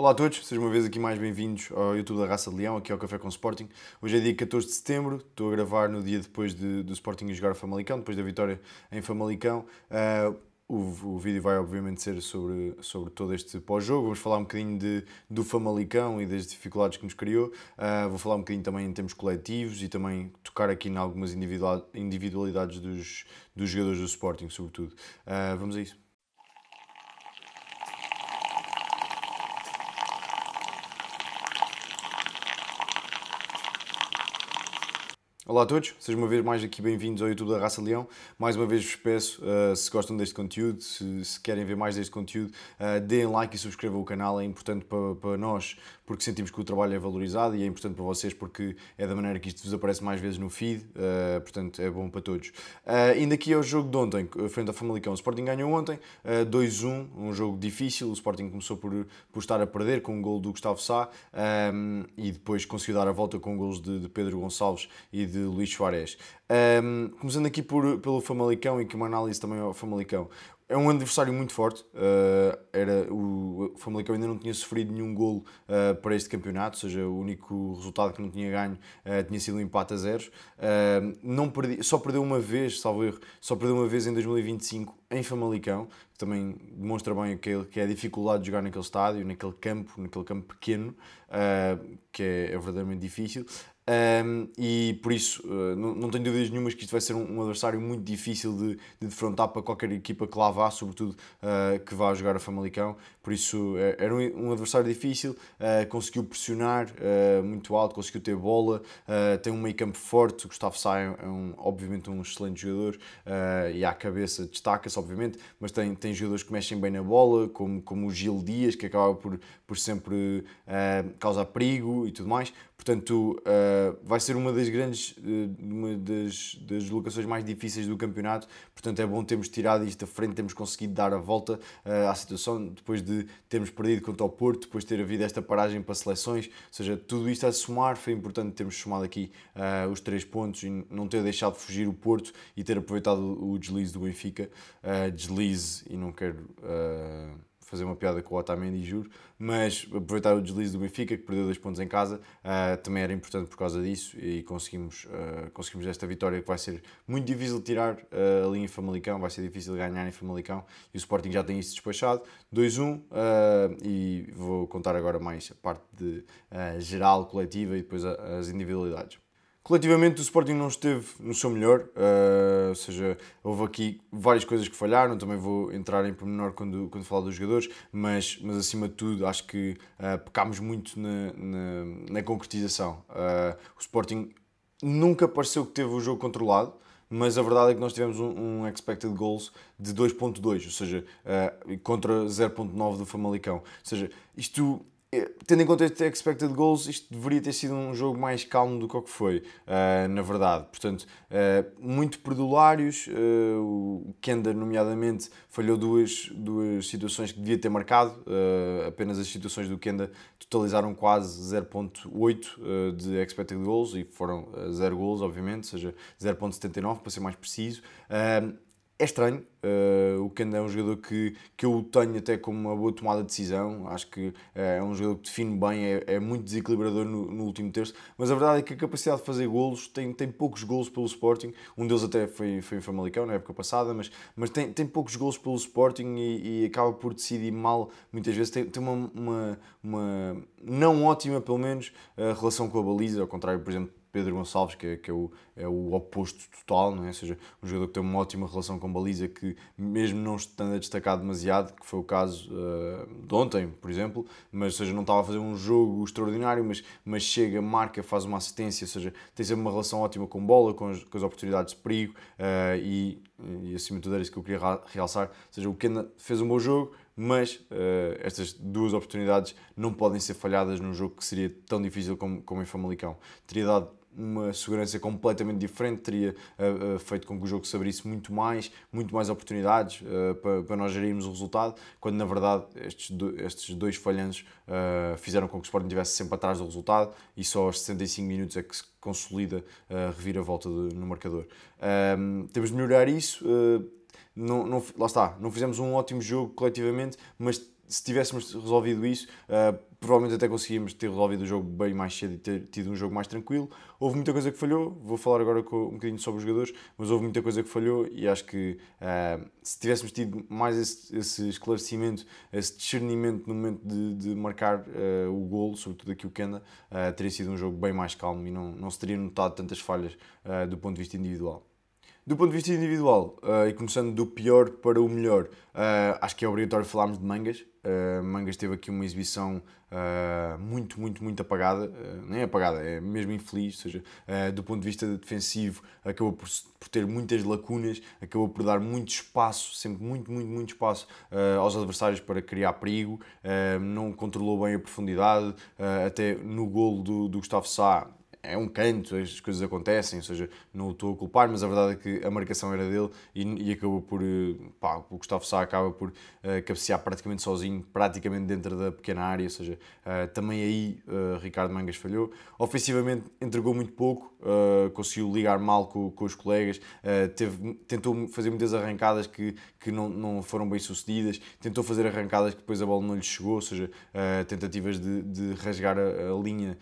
Olá a todos, sejam uma vez aqui mais bem-vindos ao YouTube da Raça de Leão, aqui ao Café com Sporting. Hoje é dia 14 de setembro, estou a gravar no dia depois do Sporting jogar a Famalicão, depois da vitória em Famalicão. O vídeo vai obviamente ser sobre todo este pós-jogo, vamos falar um bocadinho do Famalicão e das dificuldades que nos criou. Vou falar um bocadinho também em termos coletivos e também tocar aqui em algumas individualidades dos jogadores do Sporting, sobretudo. Vamos a isso. Olá a todos, sejam uma vez mais aqui bem-vindos ao YouTube da Raça Leão. Mais uma vez vos peço, se gostam deste conteúdo, se querem ver mais deste conteúdo, deem like e subscrevam o canal, é importante para nós porque sentimos que o trabalho é valorizado e é importante para vocês porque é da maneira que isto vos aparece mais vezes no feed, portanto é bom para todos. Indo aqui ao jogo de ontem, frente ao Famalicão, o Sporting ganhou ontem, 2-1, um jogo difícil, o Sporting começou por estar a perder com um gol do Gustavo Sá e depois conseguiu dar a volta com golos de Pedro Gonçalves e de Luís Soares. Começando aqui pelo Famalicão e que uma análise também ao Famalicão. É um adversário muito forte, o Famalicão ainda não tinha sofrido nenhum golo para este campeonato, ou seja, o único resultado que não tinha ganho tinha sido um empate a zeros. Só perdeu uma vez, salvo erro, só perdeu uma vez em 2025 em Famalicão, que também demonstra bem que é a dificuldade de jogar naquele estádio, naquele campo pequeno, que é verdadeiramente difícil. E por isso, não tenho dúvidas nenhumas que isto vai ser um adversário muito difícil de defrontar para qualquer equipa que lá vá, sobretudo que vá jogar a Famalicão. Por isso, era um adversário difícil, conseguiu pressionar muito alto, conseguiu ter bola, tem um meio campo forte. O Gustavo Sá é obviamente um excelente jogador e à cabeça destaca-se, obviamente, mas tem jogadores que mexem bem na bola, como o Gil Dias, que acaba por sempre causar perigo e tudo mais. Portanto, vai ser uma das deslocações mais difíceis do campeonato. Portanto, é bom termos tirado isto à frente, termos conseguido dar a volta à situação, depois de termos perdido contra o Porto, depois de ter havido esta paragem para seleções. Ou seja, tudo isto a somar, foi importante termos somado aqui os 3 pontos e não ter deixado de fugir o Porto e ter aproveitado o deslize do Benfica. Deslize, e não quero fazer uma piada com o Otamendi, juro, mas aproveitar o deslize do Benfica, que perdeu 2 pontos em casa, também era importante por causa disso e conseguimos esta vitória que vai ser muito difícil de tirar ali em Famalicão, vai ser difícil ganhar em Famalicão e o Sporting já tem isso despachado, 2-1, e vou contar agora mais a parte geral, coletiva e depois as individualidades. Coletivamente o Sporting não esteve no seu melhor, ou seja, houve aqui várias coisas que falharam, também vou entrar em pormenor quando falar dos jogadores, mas acima de tudo acho que pecámos muito na concretização. O Sporting nunca pareceu que teve o jogo controlado, mas a verdade é que nós tivemos um expected goals de 2.2, ou seja, contra 0.9 do Famalicão. Ou seja, isto, tendo em conta este expected goals, isto deveria ter sido um jogo mais calmo do que o que foi, na verdade. Portanto, muito perdulários, o Kenda, nomeadamente, falhou duas situações que devia ter marcado, apenas as situações do Kenda totalizaram quase 0.8 de expected goals e foram 0 goals, obviamente, ou seja, 0.79 para ser mais preciso. É estranho, o Kenda é um jogador que eu tenho até como uma boa tomada de decisão, acho que é um jogador que define bem, é muito desequilibrador no último terço, mas a verdade é que a capacidade de fazer golos, tem poucos golos pelo Sporting, um deles até foi em Famalicão na época passada, mas tem poucos golos pelo Sporting e acaba por decidir mal, muitas vezes tem uma não ótima, pelo menos, relação com a baliza, ao contrário, por exemplo, Pedro Gonçalves, que é o oposto total, não é? Ou seja, um jogador que tem uma ótima relação com baliza, que mesmo não estando a destacar demasiado, que foi o caso de ontem, por exemplo, mas ou seja, não estava a fazer um jogo extraordinário, mas chega, marca, faz uma assistência, ou seja, tem sempre uma relação ótima com bola, com as oportunidades de perigo e acima de tudo era isso que eu queria realçar, ou seja, o Kenda fez um bom jogo, mas estas 2 oportunidades não podem ser falhadas num jogo que seria tão difícil como em Famalicão. Teria dado uma segurança completamente diferente, teria feito com que o jogo se abrisse muito mais oportunidades para nós gerirmos o resultado, quando na verdade estes 2 falhanços fizeram com que o Sporting estivesse sempre atrás do resultado e só aos 65 minutos é que se consolida a reviravolta no marcador. Temos de melhorar isso. Lá está, não fizemos um ótimo jogo coletivamente, mas se tivéssemos resolvido isso, provavelmente até conseguíamos ter resolvido o jogo bem mais cedo e ter tido um jogo mais tranquilo. Houve muita coisa que falhou, vou falar agora um bocadinho sobre os jogadores, mas houve muita coisa que falhou e acho que se tivéssemos tido mais esse esclarecimento, esse discernimento no momento de marcar o golo, sobretudo aqui o Kenda, teria sido um jogo bem mais calmo e não se teria notado tantas falhas do ponto de vista individual. Do ponto de vista individual, e começando do pior para o melhor, acho que é obrigatório falarmos de Mangas. Mangas teve aqui uma exibição muito apagada, nem apagada, é mesmo infeliz, ou seja, do ponto de vista defensivo, acabou por ter muitas lacunas, acabou por dar muito espaço, sempre muito espaço aos adversários para criar perigo, não controlou bem a profundidade, até no golo do Gustavo Sá. É um canto, as coisas acontecem, ou seja, não o estou a culpar, mas a verdade é que a marcação era dele e acabou por, o Gustavo Sá acaba por cabecear praticamente sozinho, praticamente dentro da pequena área, ou seja, também aí Ricardo Mangas falhou. Ofensivamente entregou muito pouco, conseguiu ligar mal com os colegas, tentou fazer muitas arrancadas que não foram bem sucedidas, tentou fazer arrancadas que depois a bola não lhe chegou, ou seja, tentativas de rasgar a linha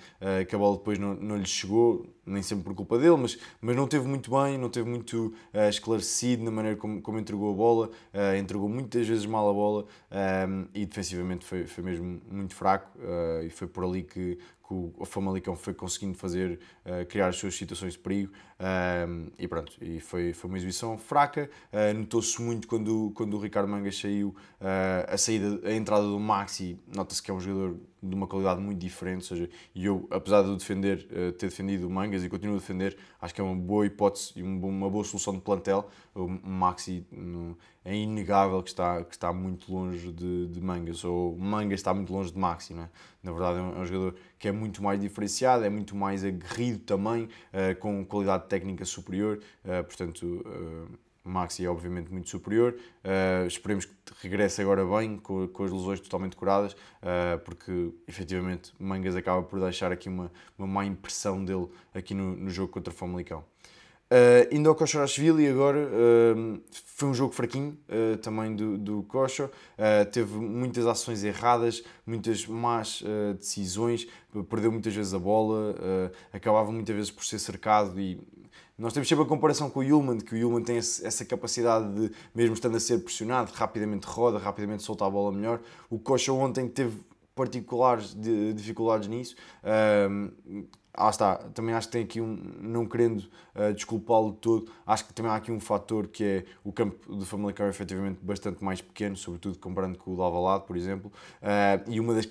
que a bola depois não lhe chegou, nem sempre por culpa dele, mas não teve muito bem, não teve muito esclarecido na maneira como entregou a bola, entregou muitas vezes mal a bola e defensivamente foi mesmo muito fraco e foi por ali que o Famalicão foi conseguindo criar as suas situações de perigo e pronto, e foi uma exibição fraca, notou-se muito quando o Ricardo Mangas saiu, a entrada do Maxi, nota-se que é um jogador de uma qualidade muito diferente, ou seja, e eu, apesar de ter defendido o Mangas e continuo a defender, acho que é uma boa hipótese e uma boa solução de plantel. O Maxi é inegável que está muito longe de Mangas, ou Mangas está muito longe de Maxi, não é? Na verdade é um jogador que é muito mais diferenciado, é muito mais aguerrido também, com qualidade técnica superior, portanto Maxi é obviamente muito superior, esperemos que regresse agora bem, com as lesões totalmente curadas, porque efetivamente Mangas acaba por deixar aqui uma má impressão dele aqui no jogo contra o Famalicão. Indo ao Koshorashvili agora, foi um jogo fraquinho também do Kosho, teve muitas ações erradas, muitas más decisões, perdeu muitas vezes a bola, acabava muitas vezes por ser cercado e nós temos sempre a comparação com o Yulman, que o Yulman tem essa capacidade de, mesmo estando a ser pressionado, rapidamente roda, rapidamente solta a bola melhor. O Kosho ontem teve particulares dificuldades nisso. Está, também acho que tem aqui não querendo desculpá-lo de todo, acho que também há aqui um fator que é o campo do Famalicão é efetivamente bastante mais pequeno, sobretudo comparando com o do Alvalade, por exemplo, e uma das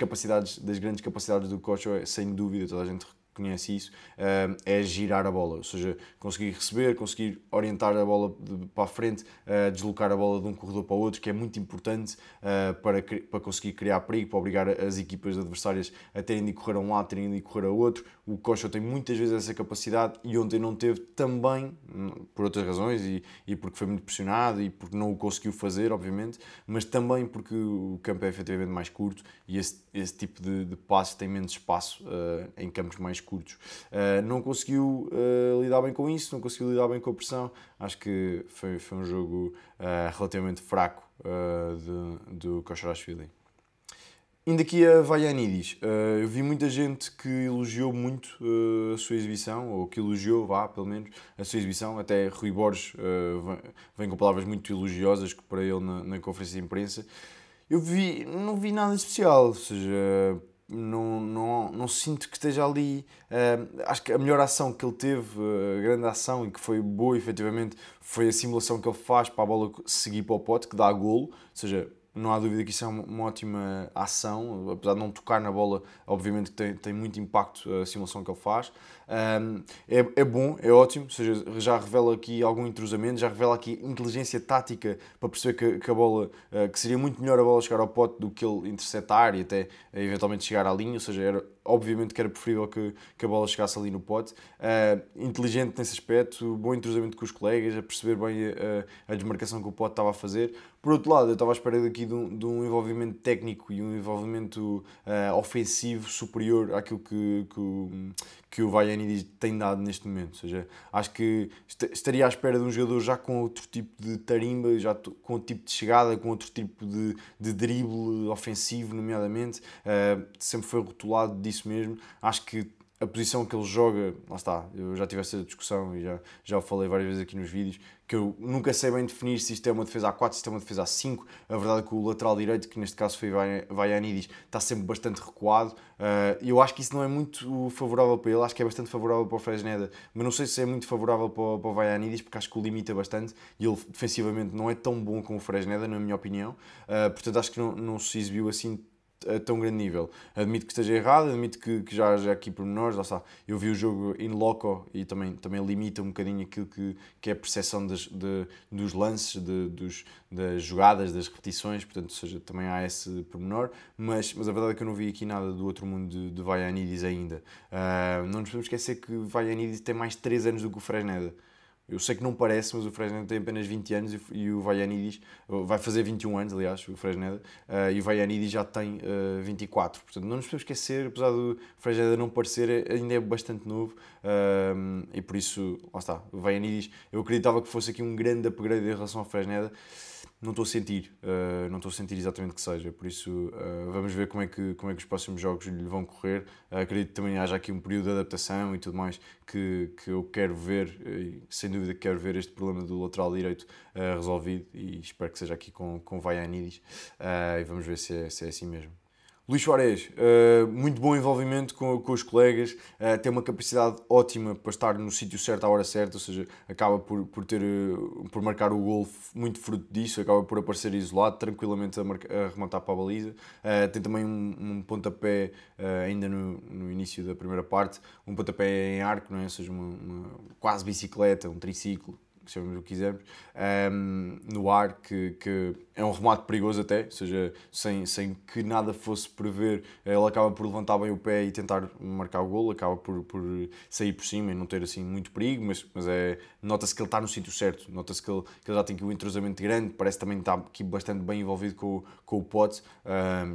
grandes capacidades do Cocho é, sem dúvida, toda a gente conhece isso, é girar a bola, ou seja, conseguir receber, conseguir orientar a bola para a frente, deslocar a bola de um corredor para o outro, que é muito importante para conseguir criar perigo, para obrigar as equipas adversárias a terem de correr a um lado, terem de correr a outro. O Coxa tem muitas vezes essa capacidade e ontem não teve também, por outras razões, e porque foi muito pressionado e porque não o conseguiu fazer, obviamente, mas também porque o campo é efetivamente mais curto e esse tipo de passe tem menos espaço em campos mais curtos. Não conseguiu lidar bem com isso, não conseguiu lidar bem com a pressão. Acho que foi um jogo relativamente fraco do Koshorashvili. Indo aqui a Vaianidis, eu vi muita gente que elogiou muito a sua exibição, ou que elogiou, pelo menos, a sua exibição. Até Rui Borges vem com palavras muito elogiosas para ele na conferência de imprensa. Não vi nada especial, ou seja, não sinto que esteja ali. Acho que a melhor ação que ele teve, a grande ação e que foi boa, efetivamente, foi a simulação que ele faz para a bola seguir para o pote, que dá golo, ou seja, não há dúvida que isso é uma ótima ação, apesar de não tocar na bola, obviamente que tem muito impacto a simulação que ele faz. É bom, é ótimo, ou seja, já revela aqui algum entrosamento, já revela aqui inteligência tática para perceber que a bola, que seria muito melhor a bola chegar ao pote do que ele interceptar e até eventualmente chegar à linha, ou seja, obviamente que era preferível que a bola chegasse ali no pote. Inteligente nesse aspecto, bom entrosamento com os colegas, a perceber bem a desmarcação que o pote estava a fazer. Por outro lado, eu estava à espera daqui de um envolvimento técnico e um envolvimento ofensivo superior àquilo que o Vaianidis tem dado neste momento. Ou seja, acho que estaria à espera de um jogador já com outro tipo de tarimba, já com outro tipo de chegada, com outro tipo de drible ofensivo, nomeadamente. Sempre foi rotulado disso mesmo. Acho que a posição que ele joga, lá está, eu já tive essa discussão e já o falei várias vezes aqui nos vídeos, que eu nunca sei bem definir se isto é uma defesa A4, se isto é uma defesa A5. A verdade é que o lateral direito, que neste caso foi Vaianidis, está sempre bastante recuado. E eu acho que isso não é muito favorável para ele, acho que é bastante favorável para o Fresneda, mas não sei se é muito favorável para o Vaianidis, porque acho que o limita bastante e ele defensivamente não é tão bom como o Fresneda, na minha opinião. Portanto, acho que não se exibiu assim a tão grande nível. Admito que esteja errado, admito que já aqui pormenores, lá está. Eu vi o jogo in loco e também limita um bocadinho aquilo que é a percepção dos lances, das jogadas, das repetições, portanto, ou seja, também há esse pormenor, mas a verdade é que eu não vi aqui nada do outro mundo de Vaianidis ainda. Não nos podemos esquecer que Vaianidis tem mais 3 anos do que o Fresneda. Eu sei que não parece, mas o Fresneda tem apenas 20 anos e o Vaianidis vai fazer 21 anos, aliás, o Fresneda, e o Vaianidis já tem 24. Portanto, não nos podemos esquecer, apesar do Fresneda não parecer, ainda é bastante novo, e por isso, lá está, o Vaianidis, eu acreditava que fosse aqui um grande upgrade em relação ao Fresneda. Não estou a sentir, não estou a sentir exatamente que seja, por isso vamos ver como é que os próximos jogos lhe vão correr. Acredito que também haja aqui um período de adaptação e tudo mais que eu quero ver, e sem dúvida que quero ver este problema do lateral direito resolvido e espero que seja aqui com Vaianidis, e vamos ver se é assim mesmo. Luís Suárez, muito bom envolvimento com os colegas, tem uma capacidade ótima para estar no sítio certo à hora certa, ou seja, acaba por marcar o gol muito fruto disso, acaba por aparecer isolado, tranquilamente a rematar para a baliza. Tem também um pontapé, ainda no início da primeira parte, um pontapé em arco, não é? Ou seja, uma quase bicicleta, um triciclo, chamemos o que quisermos, no ar, que é um remate perigoso até, ou seja, sem que nada fosse prever, ele acaba por levantar bem o pé e tentar marcar o golo, acaba por sair por cima e não ter assim muito perigo, mas nota-se que ele está no sítio certo, nota-se que ele já tem aqui um entrosamento grande, parece também estar aqui bastante bem envolvido com o Pote,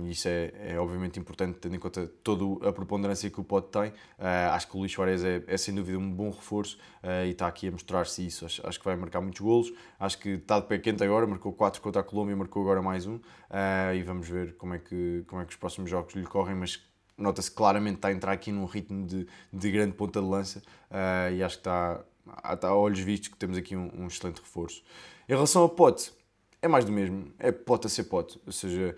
e isso é obviamente importante, tendo em conta toda a preponderância que o Pote tem. Acho que o Luís Suárez é sem dúvida um bom reforço, e está aqui a mostrar-se isso. Acho que vai marcar muitos golos, acho que está de pé quente agora, marcou 4 contra a Colômbia, marcou agora mais um, e vamos ver como é que os próximos jogos lhe correm, mas nota-se claramente que está a entrar aqui num ritmo de grande ponta de lança, e acho que está a olhos vistos que temos aqui um excelente reforço. Em relação ao Pote, é mais do mesmo, é pote a ser pote, ou seja,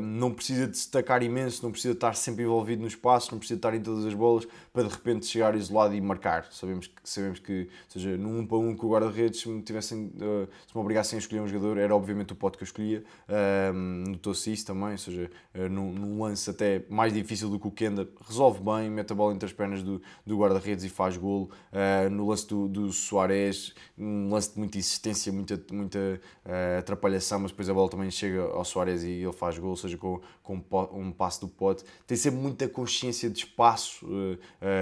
não precisa de destacar imenso, não precisa de estar sempre envolvido no espaço, não precisa de estar em todas as bolas para de repente chegar isolado e marcar. Sabemos que ou seja, num 1 para 1 com o guarda-redes, se me obrigassem a escolher um jogador, era obviamente o Pote que eu escolhia. Notou-se isso também, ou seja, num lance até mais difícil do que o Kenda, resolve bem, mete a bola entre as pernas do guarda-redes e faz golo. No lance do Suárez, um lance de muita insistência, muita atrapalhação, mas depois a bola também chega ao Suárez e ele faz gol, ou seja, com um passe do Pote. Tem sempre muita consciência de espaço,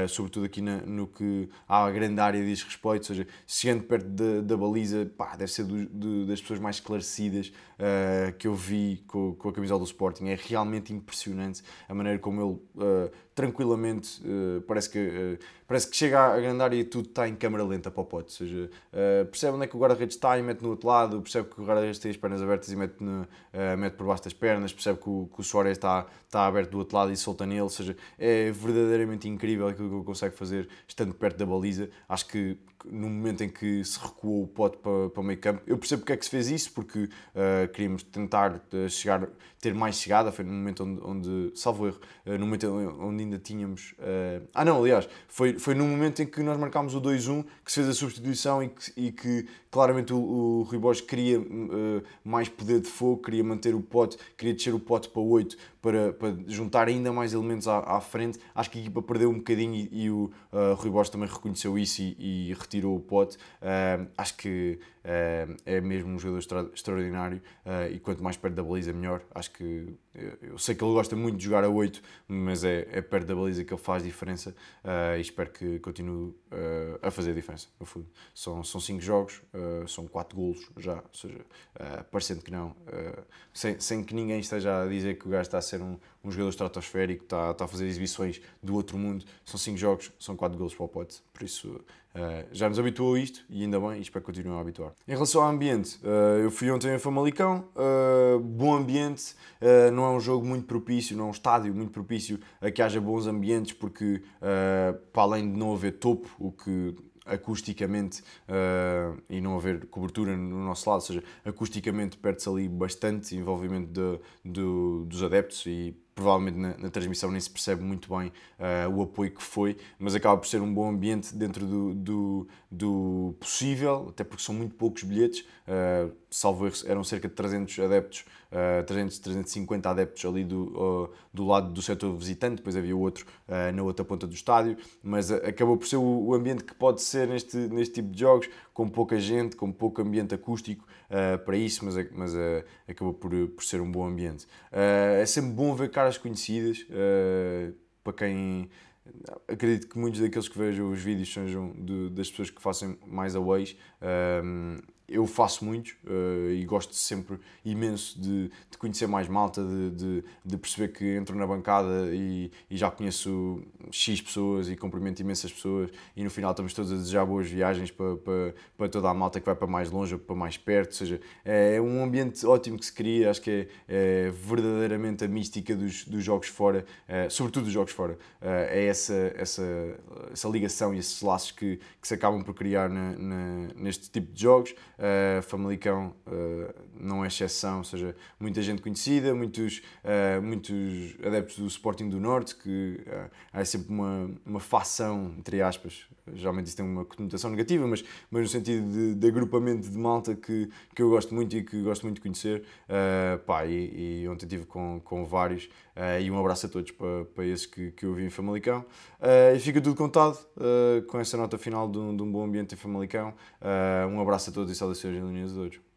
sobretudo aqui no que à grande área diz respeito, ou seja, chegando perto da baliza, deve ser das pessoas mais esclarecidas que eu vi com a camisola do Sporting. É realmente impressionante a maneira como ele tranquilamente parece que chega à grande área e tudo está em câmara lenta para o Pote, ou seja, percebe onde é que o guarda-redes está e mete no outro lado, percebe que o guarda-redes tem as pernas abertas e mete por baixo das pernas, percebe que o Suárez está aberto do outro lado e solta nele, ou seja, é verdadeiramente incrível aquilo que ele consegue fazer estando perto da baliza. Acho que no momento em que se recuou o Pote para o meio campo, eu percebo porque é que se fez isso, porque queríamos tentar ter mais chegada, foi no momento onde salvo erro, no momento onde ainda tínhamos... aliás, foi no momento em que nós marcámos o 2-1 que se fez a substituição e que claramente o Rui Borges queria mais poder de fogo, queria manter o Pote, queria descer o Pote para 8 para juntar ainda mais elementos à frente. Acho que a equipa perdeu um bocadinho e o Rui Borges também reconheceu isso e retirou o Pote. Acho que é mesmo um jogador extraordinário, e quanto mais perto da baliza melhor. Acho que eu sei que ele gosta muito de jogar a 8, mas é perto da baliza que ele faz diferença, e espero que continue a fazer diferença, no fundo. São 5 jogos, são 4 golos já, ou seja, parecendo que não, sem que ninguém esteja a dizer que o gajo está a ser um jogador estratosférico, está a fazer exibições do outro mundo. São 5 jogos, são 4 golos para o pote, por isso já nos habituou a isto e ainda bem, e espero que continuem a habituar. Em relação ao ambiente, eu fui ontem a Famalicão, bom ambiente, não é um jogo muito propício, não é um estádio muito propício a que haja bons ambientes, porque para além de não haver topo, o que acusticamente e não haver cobertura no nosso lado, ou seja, acusticamente perde-se ali bastante envolvimento dos adeptos e provavelmente na transmissão nem se percebe muito bem o apoio que foi, mas acaba por ser um bom ambiente dentro do possível, até porque são muito poucos bilhetes, salvo erro, eram cerca de 300 adeptos, 350 adeptos ali do lado do setor visitante, depois havia outro na outra ponta do estádio, mas acabou por ser o ambiente que pode ser neste tipo de jogos, com pouca gente, com pouco ambiente acústico para isso, mas acabou por ser um bom ambiente. É sempre bom ver caras conhecidas, para quem... Acredito que muitos daqueles que vejam os vídeos sejam das pessoas que façam mais aways. Eu faço muitos e gosto sempre imenso de conhecer mais malta, de perceber que entro na bancada e já conheço X pessoas e cumprimento imensas pessoas e no final estamos todos a desejar boas viagens para toda a malta que vai para mais longe ou para mais perto. Ou seja, é um ambiente ótimo que se cria, acho que é verdadeiramente a mística dos jogos fora, sobretudo dos jogos fora, é essa ligação e esses laços que se acabam por criar neste tipo de jogos. Famalicão não é exceção, ou seja, muita gente conhecida, muitos adeptos do Sporting do Norte, que há sempre uma facção, entre aspas, geralmente isso tem uma conotação negativa, mas no sentido de agrupamento de malta que eu gosto muito e que gosto muito de conhecer. E ontem estive com vários, e um abraço a todos para esses que eu vi em Famalicão. E fica tudo contado com essa nota final de um bom ambiente em Famalicão. Um abraço a todos e saudações linhas de todos.